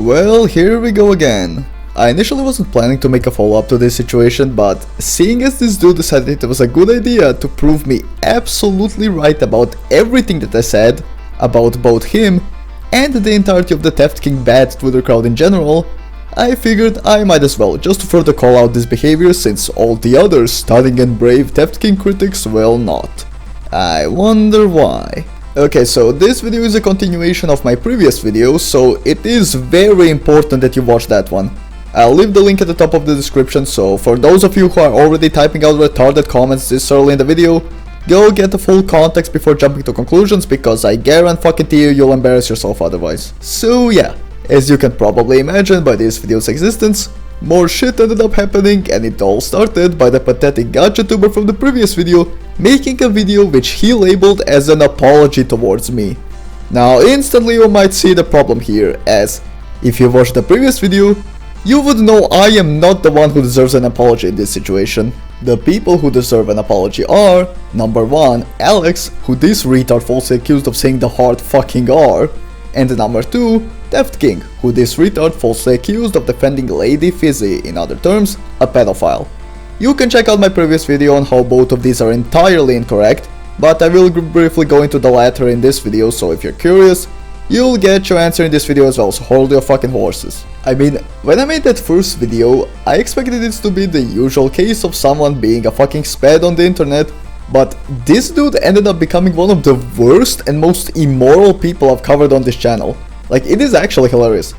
Well, here we go again. I initially wasn't planning to make a follow-up to this situation, but seeing as this dude decided it was a good idea to prove me absolutely right about everything that I said about both him and the entirety of the Theft King bad Twitter crowd in general, I figured I might as well just to further call out this behavior since all the other stunning and brave Theft King critics will not. I wonder why. Okay, so this video is a continuation of my previous video, so it is very important that you watch that one. I'll leave the link at the top of the description, so for those of you who are already typing out retarded comments this early in the video, go get the full context before jumping to conclusions, because I guarantee you'll embarrass yourself otherwise. So yeah, as you can probably imagine by this video's existence, more shit ended up happening, and it all started by the pathetic Gatchatuber from the previous video making a video which he labeled as an apology towards me. Now instantly you might see the problem here, as if you watched the previous video, you would know I am not the one who deserves an apology in this situation. The people who deserve an apology are, number 1, Alex, who this retard falsely accused of saying the hard fucking R, and number 2, Theft King, who this retard falsely accused of defending Lady Fizzy, in other terms, a pedophile. You can check out my previous video on how both of these are entirely incorrect, but I will briefly go into the latter in this video, so if you're curious, you'll get your answer in this video as well, so hold your fucking horses. I mean, when I made that first video, I expected it to be the usual case of someone being a fucking sped on the internet, but this dude ended up becoming one of the worst and most immoral people I've covered on this channel. Like, it is actually hilarious.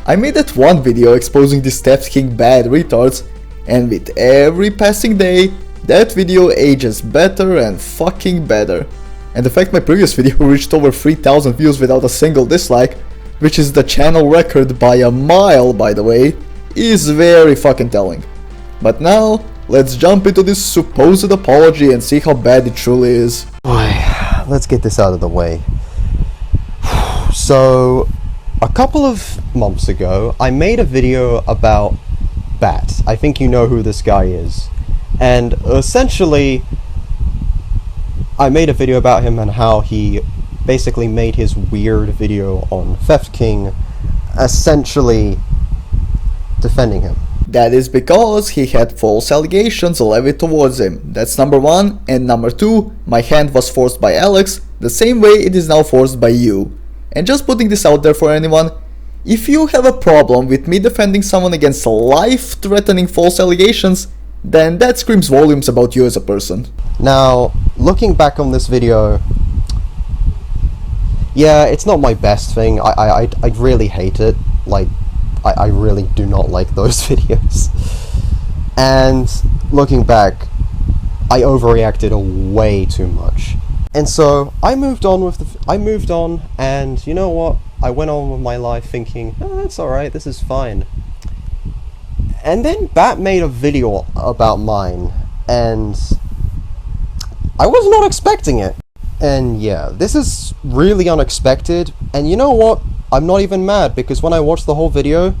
I made that one video exposing these Theft King bad retards, and with every passing day, that video ages better and fucking better. And the fact my previous video reached over 3000 views without a single dislike, which is the channel record by a mile by the way, is very fucking telling. But now, let's jump into this supposed apology and see how bad it truly is. Boy, let's get this out of the way. So, a couple of months ago, I made a video about Bat. I think you know who this guy is. And essentially, I made a video about him and how he basically made his weird video on Theft King, essentially defending him. That is because he had false allegations levied towards him. That's number 1, and number 2, my hand was forced by Alex, the same way it is now forced by you. And just putting this out there for anyone, if you have a problem with me defending someone against life-threatening false allegations, then that screams volumes about you as a person. Now, looking back on this video, yeah, it's not my best thing. I really hate it. Like, I really do not like those videos. And looking back, I overreacted way too much. And so I moved on, and you know what? I went on with my life thinking, it's alright, this is fine. And then Bat made a video about mine, and I was not expecting it. And yeah, this is really unexpected, and you know what? I'm not even mad, because when I watched the whole video,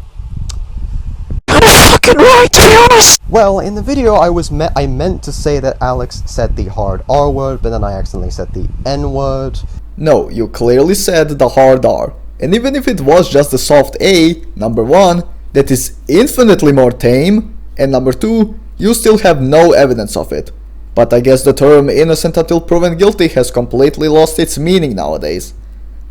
kinda fucking right, to be honest! Well, in the video I meant to say that Alex said the hard R word, but then I accidentally said the N word. No, you clearly said the hard R. And even if it was just the soft A, number 1, that is infinitely more tame, and number 2, you still have no evidence of it. But I guess the term innocent until proven guilty has completely lost its meaning nowadays.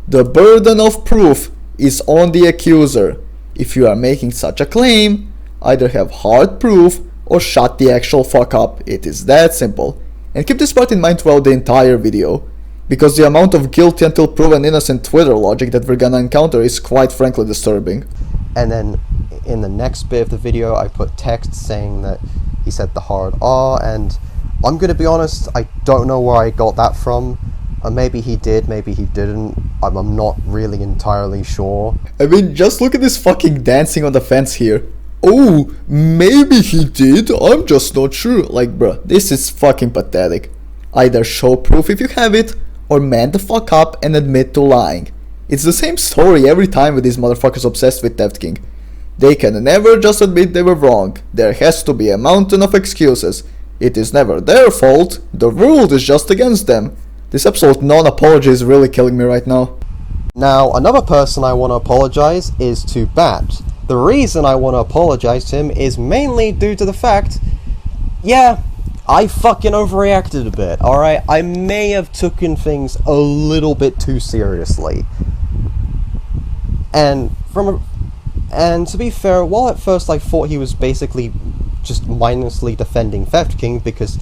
The burden of proof is on the accuser. If you are making such a claim, either have hard proof or shut the actual fuck up. It is that simple. And keep this part in mind throughout the entire video, because the amount of guilty until proven innocent Twitter logic that we're gonna encounter is quite frankly disturbing. And then in the next bit of the video I put text saying that he said the hard R, and I'm gonna be honest, I don't know where I got that from. Maybe he did, maybe he didn't. I'm not really entirely sure. I mean, just look at this fucking dancing on the fence here. Oh, maybe he did, I'm just not sure. Like, bruh, this is fucking pathetic. Either show proof if you have it, or man the fuck up and admit to lying. It's the same story every time with these motherfuckers obsessed with Theft King. They can never just admit they were wrong. There has to be a mountain of excuses. It is never their fault, the world is just against them. This absolute non-apology is really killing me right now. Now, another person I want to apologize is to Bat. The reason I want to apologize to him is mainly due to the fact, yeah, I fucking overreacted a bit, alright? I may have taken things a little bit too seriously. And to be fair, while at first I thought he was basically just mindlessly defending Theft King because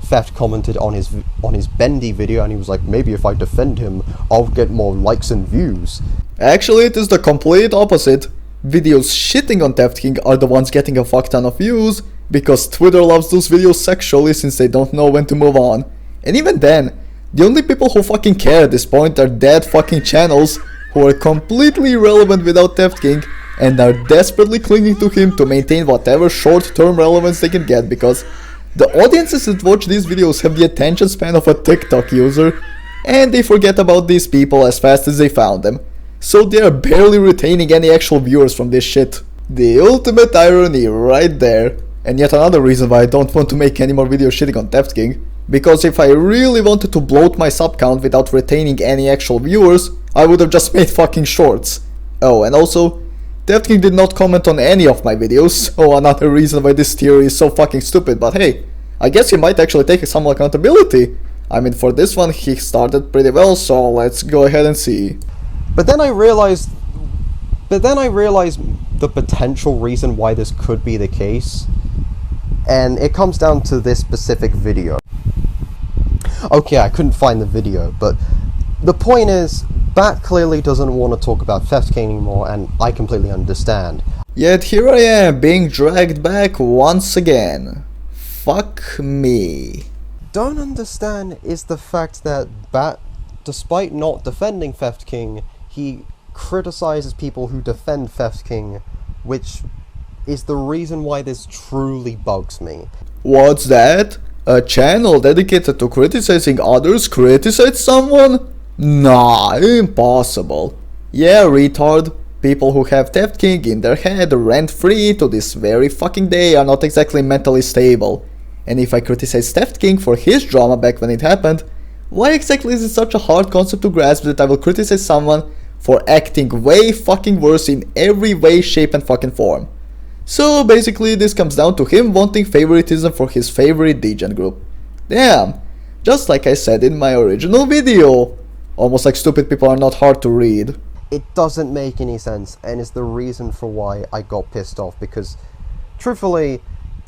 Theft commented on his Bendy video and he was like, maybe if I defend him, I'll get more likes and views. Actually, it is the complete opposite. Videos shitting on Theft King are the ones getting a fuck ton of views, because Twitter loves those videos sexually since they don't know when to move on. And even then, the only people who fucking care at this point are dead fucking channels who are completely irrelevant without Theft King and are desperately clinging to him to maintain whatever short-term relevance they can get, because the audiences that watch these videos have the attention span of a TikTok user, and they forget about these people as fast as they found them. So they are barely retaining any actual viewers from this shit. The ultimate irony right there. And yet another reason why I don't want to make any more videos shitting on Theft King. Because if I really wanted to bloat my sub count without retaining any actual viewers, I would have just made fucking shorts. Oh, and also, Theft King did not comment on any of my videos, so another reason why this theory is so fucking stupid, but hey, I guess he might actually take some accountability. I mean, for this one he started pretty well, so let's go ahead and see. But then I realized the potential reason why this could be the case, and it comes down to this specific video. Okay, I couldn't find the video, but the point is, Bat clearly doesn't want to talk about Theft King anymore, and I completely understand. Yet here I am, being dragged back once again. Fuck me. Don't understand is the fact that Bat, despite not defending Theft King, he criticizes people who defend Theft King, which is the reason why this truly bugs me. What's that? A channel dedicated to criticizing others criticize someone? Nah, impossible. Yeah, retard. People who have Theft King in their head rent-free to this very fucking day are not exactly mentally stable. And if I criticize Theft King for his drama back when it happened, why exactly is it such a hard concept to grasp that I will criticize someone for acting way fucking worse in every way, shape and fucking form? So basically this comes down to him wanting favoritism for his favorite degen group. Damn, just like I said in my original video. Almost like stupid people are not hard to read. It doesn't make any sense, and it's the reason for why I got pissed off, because truthfully,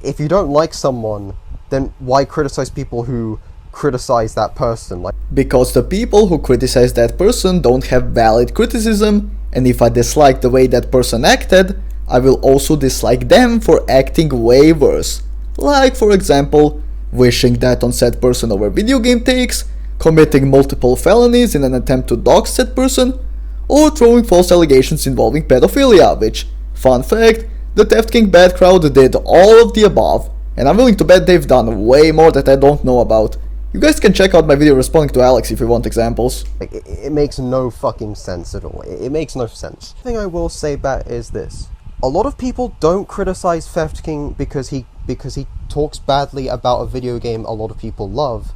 if you don't like someone, then why criticize people who criticize that person? Because the people who criticize that person don't have valid criticism, and if I dislike the way that person acted, I will also dislike them for acting way worse. Like, for example, wishing that on said person over video game takes, committing multiple felonies in an attempt to dox said person, or throwing false allegations involving pedophilia, which, fun fact, the Theft King bad crowd did all of the above, and I'm willing to bet they've done way more that I don't know about. You guys can check out my video responding to Alex if you want examples. It makes no fucking sense at all. It makes no sense. The thing I will say about is this. A lot of people don't criticize Theft King because he talks badly about a video game a lot of people love.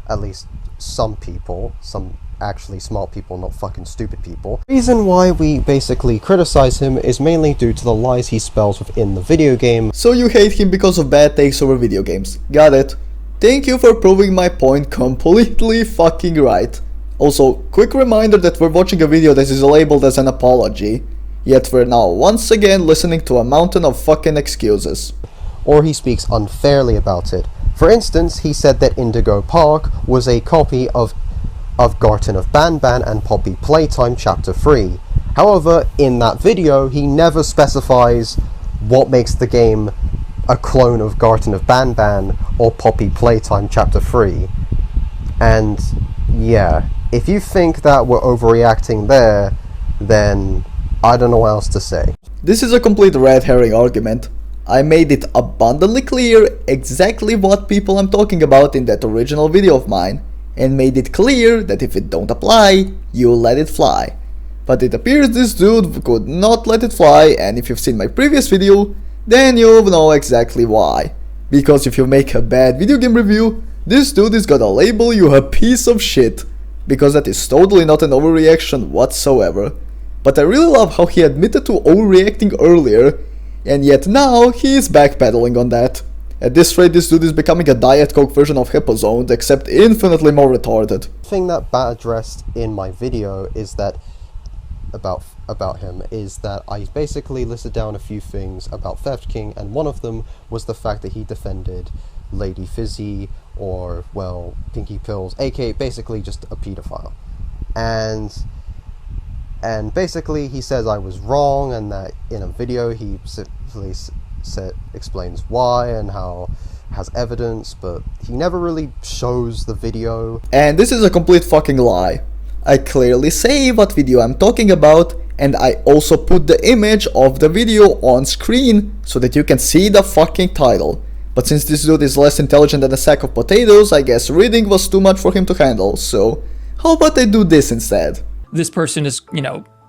At least some people, some actually smart people, not fucking stupid people. The reason why we basically criticize him is mainly due to the lies he spells within the video game. So you hate him because of bad takes over video games. Got it. Thank you for proving my point completely fucking right. Also, quick reminder that we're watching a video that is labeled as an apology. Yet we're now once again listening to a mountain of fucking excuses. Or he speaks unfairly about it. For instance, he said that Indigo Park was a copy of Garten of Banban and Poppy Playtime Chapter 3. However, in that video, he never specifies what makes the game a clone of Garten of Banban or Poppy Playtime Chapter 3. And yeah, if you think that we're overreacting there, then I don't know what else to say. This is a complete red herring argument. I made it abundantly clear exactly what people I'm talking about in that original video of mine, and made it clear that if it don't apply, you let it fly. But it appears this dude could not let it fly, and if you've seen my previous video, then you know exactly why. Because if you make a bad video game review, this dude is gonna label you a piece of shit. because that is totally not an overreaction whatsoever. But I really love how he admitted to overreacting earlier, and yet now he is backpedaling on that. At this rate, this dude is becoming a Diet Coke version of Hippozoned, except infinitely more retarded. The thing that Bat addressed in my video is that about him is that I basically listed down a few things about Theft King, and one of them was the fact that he defended Lady Fizzy, or, well, Pinky Pills, aka basically just a pedophile. And basically he says I was wrong, and that in a video he simply explains why and how has evidence, but he never really shows the video. And this is a complete fucking lie. I clearly say what video I'm talking about, and I also put the image of the video on screen so that you can see the fucking title. But since this dude is less intelligent than a sack of potatoes, I guess reading was too much for him to handle, so how about I do this instead? This person is,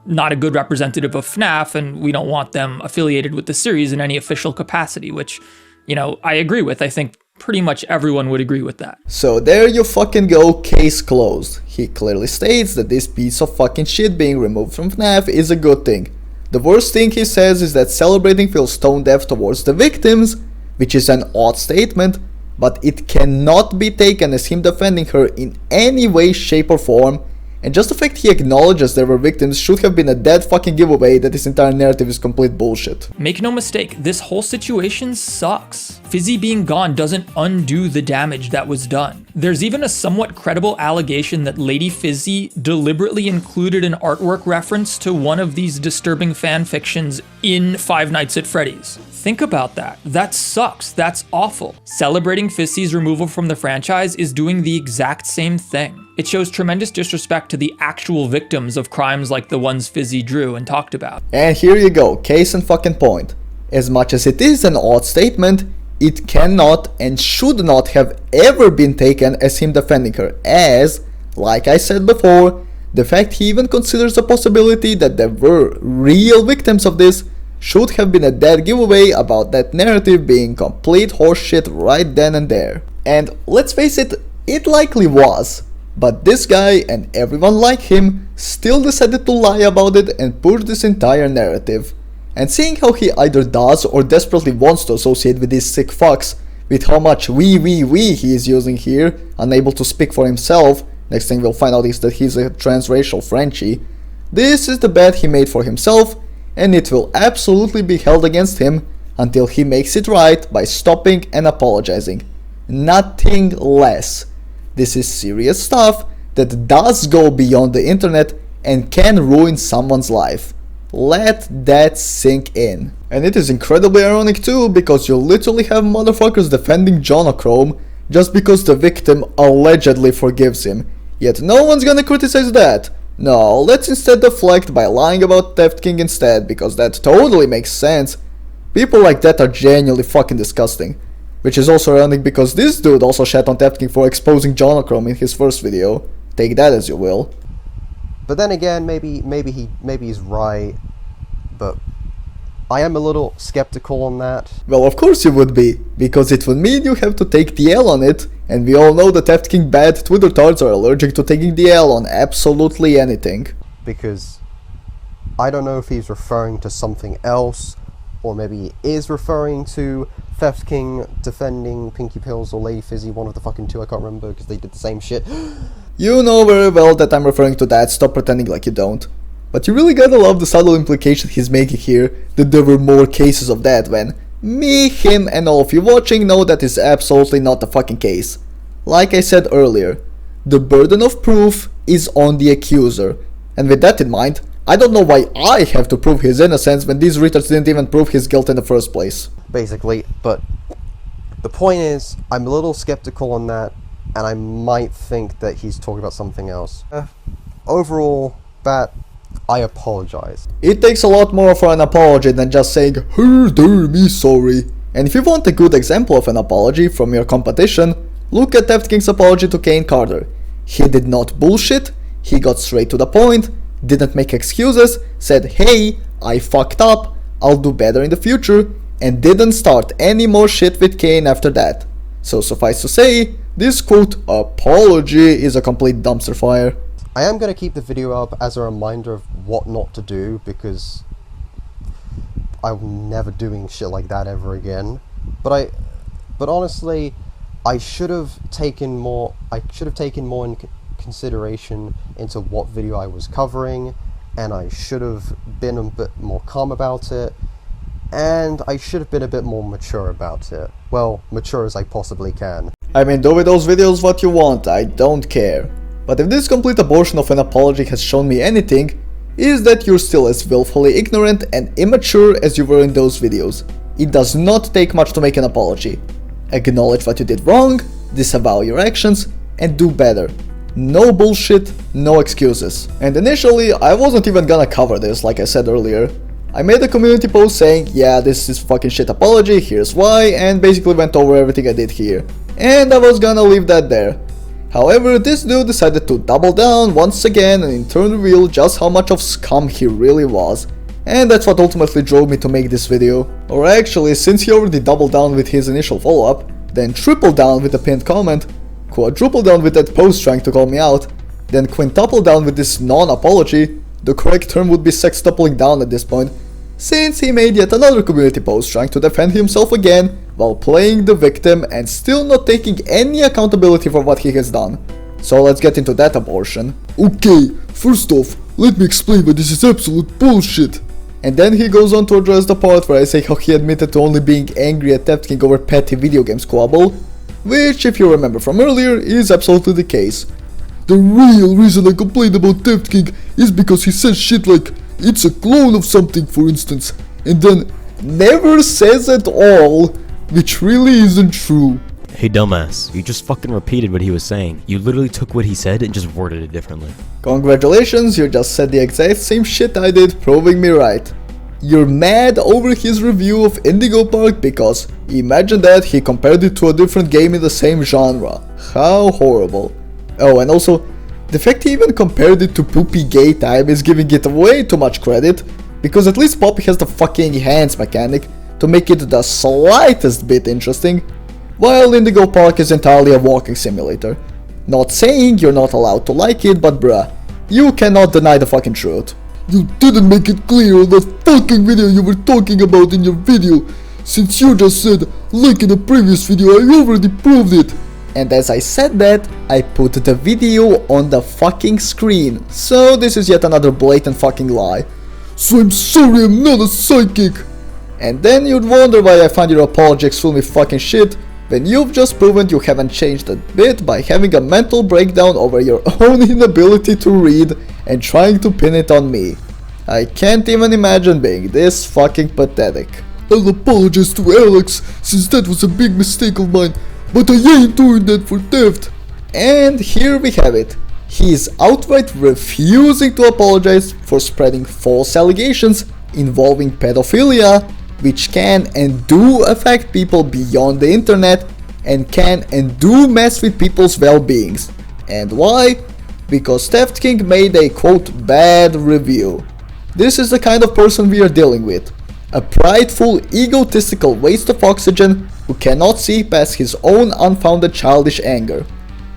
not a good representative of FNAF, and we don't want them affiliated with the series in any official capacity, which, I agree with. I think pretty much everyone would agree with that. So there you fucking go, case closed. He clearly states that this piece of fucking shit being removed from FNAF is a good thing. The worst thing he says is that celebrating feels tone deaf towards the victims, which is an odd statement, but it cannot be taken as him defending her in any way, shape or form, and just the fact he acknowledges there were victims should have been a dead fucking giveaway that this entire narrative is complete bullshit. Make no mistake, this whole situation sucks. Fizzy being gone doesn't undo the damage that was done. There's even a somewhat credible allegation that Lady Fizzy deliberately included an artwork reference to one of these disturbing fan fictions in Five Nights at Freddy's. Think about that. That sucks. That's awful. Celebrating Fizzy's removal from the franchise is doing the exact same thing. It shows tremendous disrespect to the actual victims of crimes like the ones Fizzy drew and talked about. And here you go, case and fucking point. As much as it is an odd statement, it cannot and should not have ever been taken as him defending her, as, like I said before, the fact he even considers the possibility that there were real victims of this should have been a dead giveaway about that narrative being complete horseshit right then and there. And let's face it, it likely was. But this guy and everyone like him still decided to lie about it and push this entire narrative. And seeing how he either does or desperately wants to associate with these sick fucks, with how much we he is using here, unable to speak for himself, next thing we'll find out is that he's a transracial Frenchie, this is the bet he made for himself, and it will absolutely be held against him until he makes it right by stopping and apologizing. Nothing less. This is serious stuff that does go beyond the internet and can ruin someone's life. Let that sink in. And it is incredibly ironic too, because you literally have motherfuckers defending Jonochrome just because the victim allegedly forgives him. Yet no one's gonna criticize that. No, let's instead deflect by lying about Theft King instead, because that totally makes sense. People like that are genuinely fucking disgusting. Which is also ironic because this dude also shat on Theft King for exposing Jonochrome in his first video. Take that as you will. But then again, maybe he's right, but I am a little skeptical on that. Well, of course you would be, because it would mean you have to take the L on it, and we all know that Theft King bad Twitter tards are allergic to taking the L on absolutely anything. Because I don't know if he's referring to something else, or maybe he is referring to Theft King defending Pinky Pills or Lady Fizzy, one of the fucking two, I can't remember, because they did the same shit. You know very well that I'm referring to that, stop pretending like you don't. But you really gotta love the subtle implication he's making here, that there were more cases of that when me, him, and all of you watching know that is absolutely not the fucking case. Like I said earlier, the burden of proof is on the accuser, and with that in mind, I don't know why I have to prove his innocence when these retards didn't even prove his guilt in the first place. Basically, but the point is, I'm a little skeptical on that, and I might think that he's talking about something else. Overall, Bat, I apologize. It takes a lot more for an apology than just saying, "Hey there, me sorry." And if you want a good example of an apology from your competition, look at Theft King's apology to Kane Carter. He did not bullshit, he got straight to the point, didn't make excuses, said, "Hey, I fucked up, I'll do better in the future," and didn't start any more shit with Kane after that. So suffice to say, this quote apology is a complete dumpster fire. I am going to keep the video up as a reminder of what not to do, because I'm never doing shit like that ever again. But honestly, I should have taken more in consideration into what video I was covering, and I should have been a bit more calm about it, and I should have been a bit more mature about it. Well, mature as I possibly can. I mean, do with those videos what you want, I don't care. But if this complete abortion of an apology has shown me anything, is that you're still as willfully ignorant and immature as you were in those videos. It does not take much to make an apology. Acknowledge what you did wrong, disavow your actions, and do better. No bullshit, no excuses. And initially, I wasn't even gonna cover this, like I said earlier. I made a community post saying, yeah, this is fucking shit apology, here's why, and basically went over everything I did here. And I was gonna leave that there. However, this dude decided to double down once again and in turn reveal just how much of scum he really was. And that's what ultimately drove me to make this video. Or actually, since he already doubled down with his initial follow-up, then tripled down with a pinned comment, quadrupled down with that post trying to call me out, then quintupled down with this non-apology, the correct term would be sextupling down at this point, since he made yet another community post trying to defend himself again while playing the victim and still not taking any accountability for what he has done. So let's get into that abortion. Okay, first off, let me explain why this is absolute bullshit. And then he goes on to address the part where I say how he admitted to only being angry at Theft King over petty video game squabble, which, if you remember from earlier, is absolutely the case. The real reason I complained about Theft King is because he says shit like, it's a clone of something, for instance, and then never says at all, which really isn't true. Hey dumbass, you just fucking repeated what he was saying. You literally took what he said and just worded it differently. Congratulations, you just said the exact same shit I did, proving me right. You're mad over his review of Indigo Park because, imagine that, he compared it to a different game in the same genre. How horrible. Oh, and also, the fact he even compared it to Poopy Gay Time is giving it way too much credit, because at least Poppy has the fucking hands mechanic to make it the slightest bit interesting, while Indigo Park is entirely a walking simulator. Not saying you're not allowed to like it, but bruh, you cannot deny the fucking truth. You didn't make it clear on that fucking video you were talking about in your video. Since you just said, like in the previous video, I already proved it. And as I said that, I put the video on the fucking screen, so this is yet another blatant fucking lie. So I'm sorry, I'm not a psychic. And then you'd wonder why I find your apology extremely fucking shit, when you've just proven you haven't changed a bit by having a mental breakdown over your own inability to read and trying to pin it on me. I can't even imagine being this fucking pathetic. I'll apologize to Alex, since that was a big mistake of mine, but I ain't doing that for theft. And here we have it. He is outright refusing to apologize for spreading false allegations involving pedophilia, which can and do affect people beyond the internet and can and do mess with people's well-beings. And why? Because Theft King made a quote bad review. This is the kind of person we are dealing with. A prideful, egotistical waste of oxygen who cannot see past his own unfounded childish anger.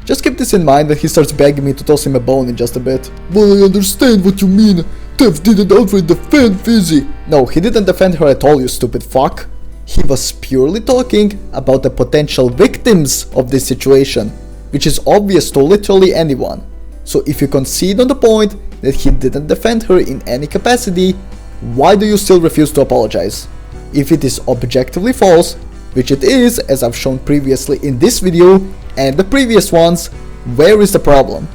Just keep this in mind when he starts begging me to toss him a bone in just a bit. Well, I understand what you mean. Theft didn't outright defend Fizzy. No, he didn't defend her at all, you stupid fuck. He was purely talking about the potential victims of this situation, which is obvious to literally anyone. So if you concede on the point that he didn't defend her in any capacity, why do you still refuse to apologize? If it is objectively false, which it is, as I've shown previously in this video and the previous ones, where is the problem?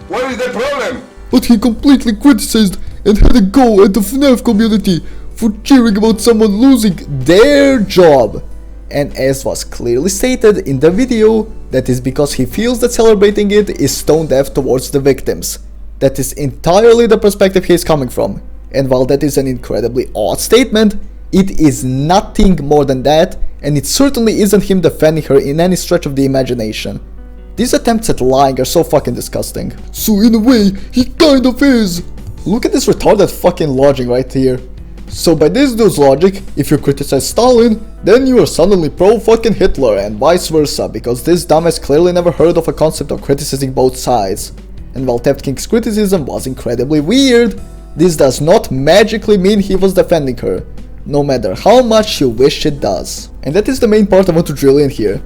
What is the problem? But he completely criticized and had a go at the FNAF community for cheering about someone losing their job. And as was clearly stated in the video, that is because he feels that celebrating it is tone deaf towards the victims. That is entirely the perspective he is coming from. And while that is an incredibly odd statement, it is nothing more than that, and it certainly isn't him defending her in any stretch of the imagination. These attempts at lying are so fucking disgusting. So in a way, he kind of is. Look at this retarded fucking logic right here. So by this dude's logic, if you criticize Stalin, then you are suddenly pro-fucking Hitler and vice versa, because this dumbass clearly never heard of a concept of criticizing both sides. And while Theft King's criticism was incredibly weird, this does not magically mean he was defending her, no matter how much you wish it does. And that is the main part I want to drill in here.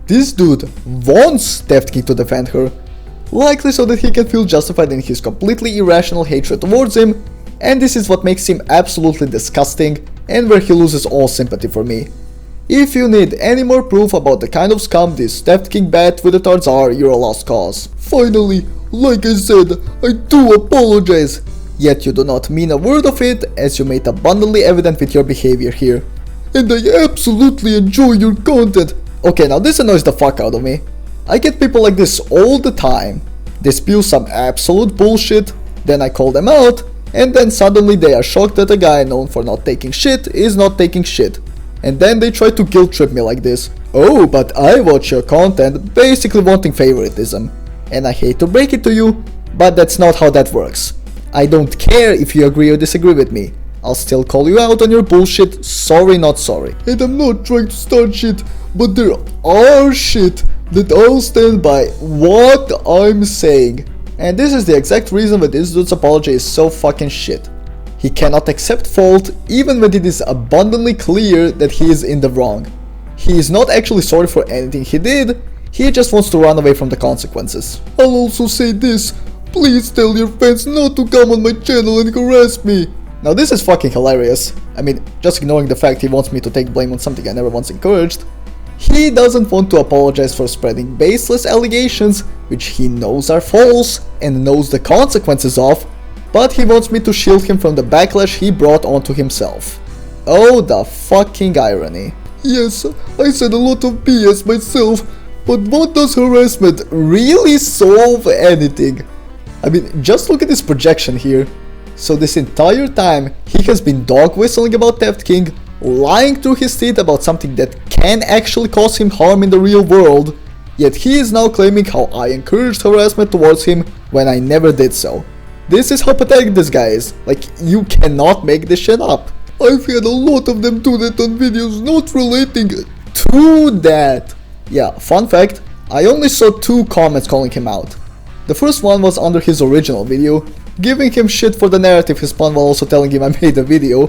This dude wants Theft King to defend her, likely so that he can feel justified in his completely irrational hatred towards him, and this is what makes him absolutely disgusting and where he loses all sympathy for me. If you need any more proof about the kind of scum these Theft King bat retards are, you're a lost cause. Finally, like I said, I do apologize. Yet you do not mean a word of it, as you made abundantly evident with your behavior here. And I absolutely enjoy your content. Okay, now this annoys the fuck out of me. I get people like this all the time. They spew some absolute bullshit, then I call them out, and then suddenly they are shocked that a guy known for not taking shit is not taking shit. And then they try to guilt trip me like this. Oh, but I watch your content, basically wanting favoritism. And I hate to break it to you, but that's not how that works. I don't care if you agree or disagree with me. I'll still call you out on your bullshit, sorry not sorry. And I'm not trying to start shit, but there are shit that I'll stand by what I'm saying. And this is the exact reason why this dude's apology is so fucking shit. He cannot accept fault even when it is abundantly clear that he is in the wrong. He is not actually sorry for anything he did, he just wants to run away from the consequences. I'll also say this, please tell your fans not to come on my channel and harass me. Now this is fucking hilarious. I mean, just ignoring the fact he wants me to take blame on something I never once encouraged. He doesn't want to apologize for spreading baseless allegations, which he knows are false and knows the consequences of, but he wants me to shield him from the backlash he brought onto himself. Oh, the fucking irony. Yes, I said a lot of BS myself, but what does harassment really solve anything? I mean, just look at this projection here. So this entire time, he has been dog whistling about Theft King, lying through his teeth about something that can actually cause him harm in the real world, yet he is now claiming how I encouraged harassment towards him when I never did so. This is how pathetic this guy is. Like, you cannot make this shit up. I've had a lot of them do that on videos not relating to that. Yeah, fun fact, I only saw 2 comments calling him out. The first one was under his original video, giving him shit for the narrative he spun while also telling him I made a video,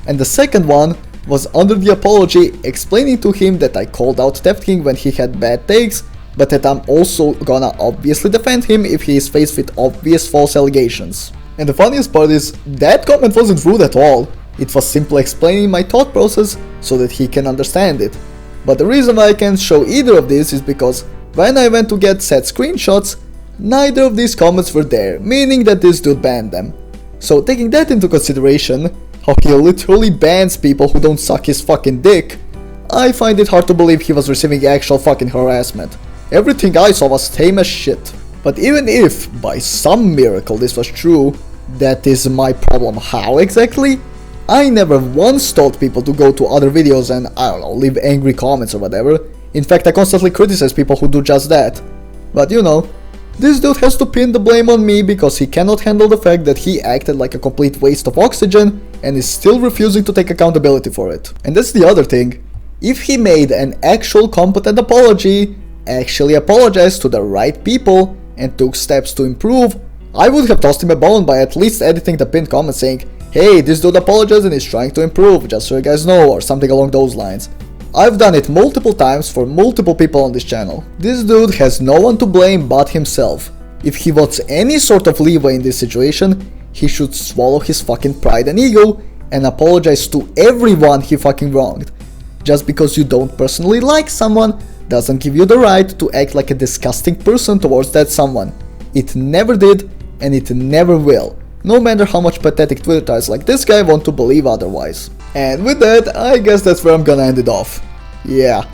and the second one was under the apology explaining to him that I called out Theft King when he had bad takes, but that I'm also gonna obviously defend him if he is faced with obvious false allegations. And the funniest part is, that comment wasn't rude at all, it was simply explaining my thought process so that he can understand it. But the reason why I can't show either of these is because when I went to get said screenshots, neither of these comments were there, meaning that this dude banned them. So taking that into consideration, how he literally bans people who don't suck his fucking dick, I find it hard to believe he was receiving actual fucking harassment. Everything I saw was tame as shit. But even if, by some miracle this was true, that is my problem. How exactly? I never once told people to go to other videos and, I don't know, leave angry comments or whatever. In fact, I constantly criticize people who do just that. But you know, this dude has to pin the blame on me because he cannot handle the fact that he acted like a complete waste of oxygen and is still refusing to take accountability for it. And that's the other thing. If he made an actual competent apology, actually apologized to the right people, and took steps to improve, I would have tossed him a bone by at least editing the pinned comment saying, hey, this dude apologized and is trying to improve, just so you guys know, or something along those lines. I've done it multiple times for multiple people on this channel. This dude has no one to blame but himself. If he wants any sort of leeway in this situation, he should swallow his fucking pride and ego and apologize to everyone he fucking wronged. Just because you don't personally like someone doesn't give you the right to act like a disgusting person towards that someone. It never did and it never will, no matter how much pathetic Twitter types like this guy want to believe otherwise. And with that, I guess that's where I'm gonna end it off. Yeah,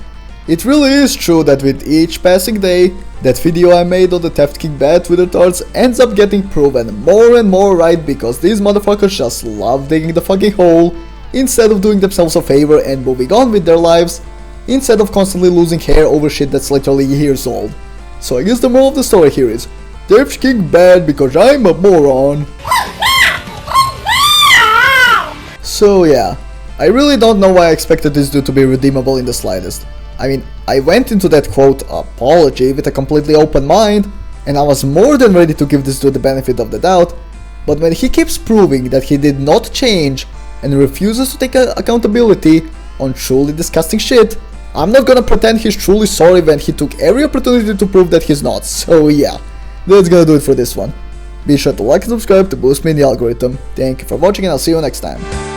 it really is true that with each passing day, that video I made on the Theft King bad Twitter tards ends up getting proven more and more right because these motherfuckers just love digging the fucking hole instead of doing themselves a favor and moving on with their lives, instead of constantly losing hair over shit that's literally years old. So I guess the moral of the story here is, Theft King bad because I'm a moron. So yeah, I really don't know why I expected this dude to be redeemable in the slightest. I mean, I went into that quote apology with a completely open mind, and I was more than ready to give this dude the benefit of the doubt, but when he keeps proving that he did not change and refuses to take accountability on truly disgusting shit, I'm not gonna pretend he's truly sorry when he took every opportunity to prove that he's not. So yeah, that's gonna do it for this one. Be sure to like and subscribe to boost me in the algorithm. Thank you for watching and I'll see you next time.